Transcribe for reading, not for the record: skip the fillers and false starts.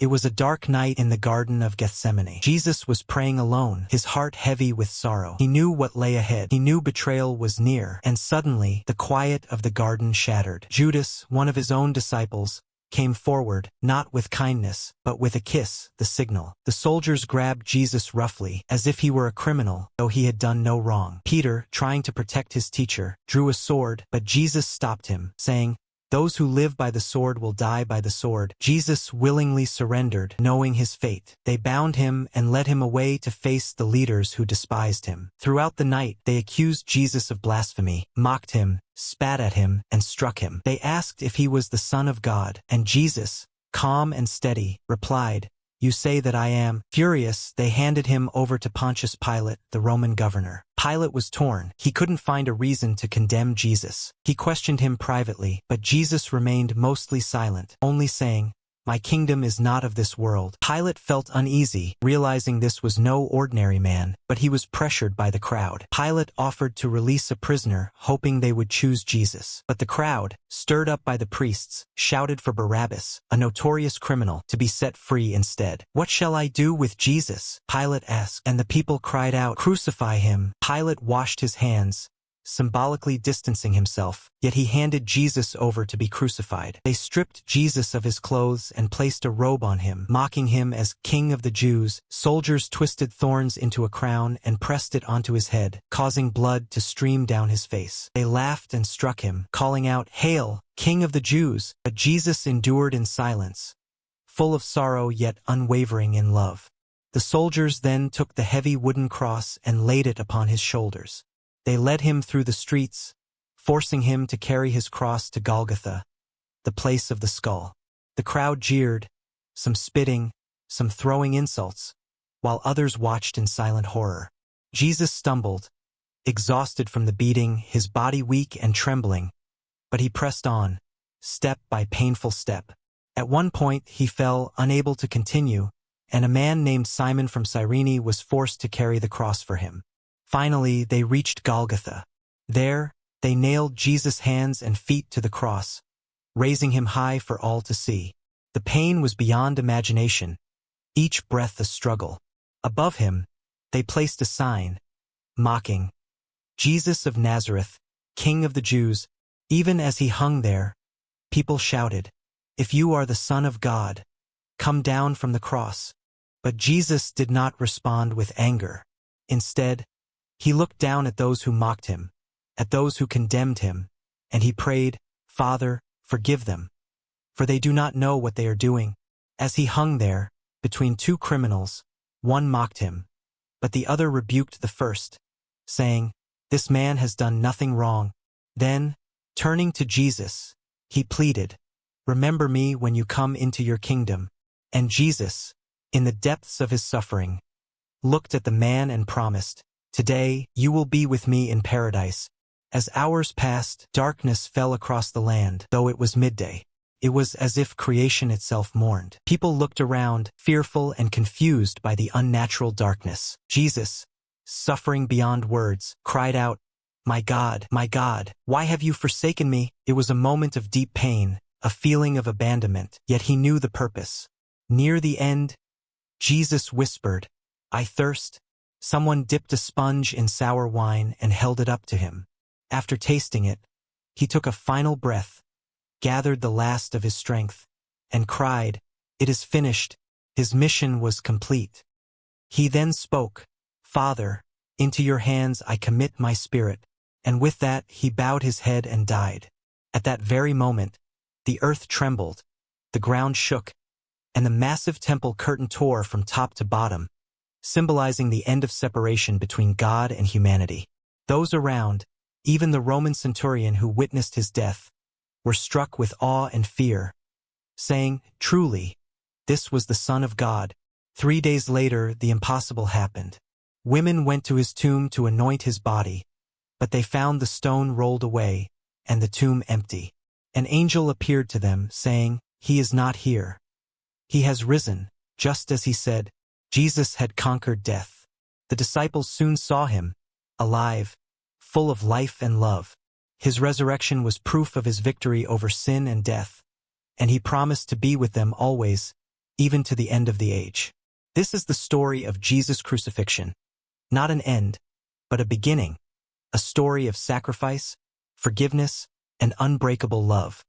It was a dark night in the Garden of Gethsemane. Jesus was praying alone, his heart heavy with sorrow. He knew what lay ahead. He knew betrayal was near, and suddenly, the quiet of the garden shattered. Judas, one of his own disciples, came forward, not with kindness, but with a kiss, the signal. The soldiers grabbed Jesus roughly, as if he were a criminal, though he had done no wrong. Peter, trying to protect his teacher, drew a sword, but Jesus stopped him, saying, "Those who live by the sword will die by the sword." Jesus willingly surrendered, knowing his fate. They bound him and led him away to face the leaders who despised him. Throughout the night, they accused Jesus of blasphemy, mocked him, spat at him, and struck him. They asked if he was the Son of God, and Jesus, calm and steady, replied, "You say that I am." Furious, they handed him over to Pontius Pilate, the Roman governor. Pilate was torn. He couldn't find a reason to condemn Jesus. He questioned him privately, but Jesus remained mostly silent, only saying, "My kingdom is not of this world." Pilate felt uneasy, realizing this was no ordinary man, but he was pressured by the crowd. Pilate offered to release a prisoner, hoping they would choose Jesus. But the crowd, stirred up by the priests, shouted for Barabbas, a notorious criminal, to be set free instead. "What shall I do with Jesus?" Pilate asked, and the people cried out, "Crucify him." Pilate washed his hands, symbolically distancing himself, yet he handed Jesus over to be crucified. They stripped Jesus of his clothes and placed a robe on him, mocking him as King of the Jews. Soldiers twisted thorns into a crown and pressed it onto his head, causing blood to stream down his face. They laughed and struck him, calling out, "Hail, King of the Jews!" But Jesus endured in silence, full of sorrow yet unwavering in love. The soldiers then took the heavy wooden cross and laid it upon his shoulders. They led him through the streets, forcing him to carry his cross to Golgotha, the place of the skull. The crowd jeered, some spitting, some throwing insults, while others watched in silent horror. Jesus stumbled, exhausted from the beating, his body weak and trembling, but he pressed on, step by painful step. At one point he fell, unable to continue, and a man named Simon from Cyrene was forced to carry the cross for him. Finally, they reached Golgotha. There, they nailed Jesus' hands and feet to the cross, raising him high for all to see. The pain was beyond imagination, each breath a struggle. Above him, they placed a sign, mocking, "Jesus of Nazareth, King of the Jews." Even as he hung there, people shouted, "If you are the Son of God, come down from the cross." But Jesus did not respond with anger. Instead, he looked down at those who mocked him, at those who condemned him, and he prayed, "Father, forgive them, for they do not know what they are doing." As he hung there, between two criminals, one mocked him, but the other rebuked the first, saying, "This man has done nothing wrong." Then, turning to Jesus, he pleaded, "Remember me when you come into your kingdom." And Jesus, in the depths of his suffering, looked at the man and promised, "Today, you will be with me in paradise." As hours passed, darkness fell across the land, though it was midday. It was as if creation itself mourned. People looked around, fearful and confused by the unnatural darkness. Jesus, suffering beyond words, cried out, my God, why have you forsaken me?" It was a moment of deep pain, a feeling of abandonment, yet he knew the purpose. Near the end, Jesus whispered, "I thirst." Someone dipped a sponge in sour wine and held it up to him. After tasting it, he took a final breath, gathered the last of his strength, and cried, "It is finished." His mission was complete. He then spoke, "Father, into your hands I commit my spirit." And with that he bowed his head and died. At that very moment, the earth trembled, the ground shook, and the massive temple curtain tore from top to bottom, symbolizing the end of separation between God and humanity. Those around, even the Roman centurion who witnessed his death, were struck with awe and fear, saying, "Truly, this was the Son of God." 3 days later, the impossible happened. Women went to his tomb to anoint his body, but they found the stone rolled away and the tomb empty. An angel appeared to them, saying, "He is not here. He has risen, just as he said." Jesus had conquered death. The disciples soon saw him, alive, full of life and love. His resurrection was proof of his victory over sin and death, and he promised to be with them always, even to the end of the age. This is the story of Jesus' crucifixion. Not an end, but a beginning. A story of sacrifice, forgiveness, and unbreakable love.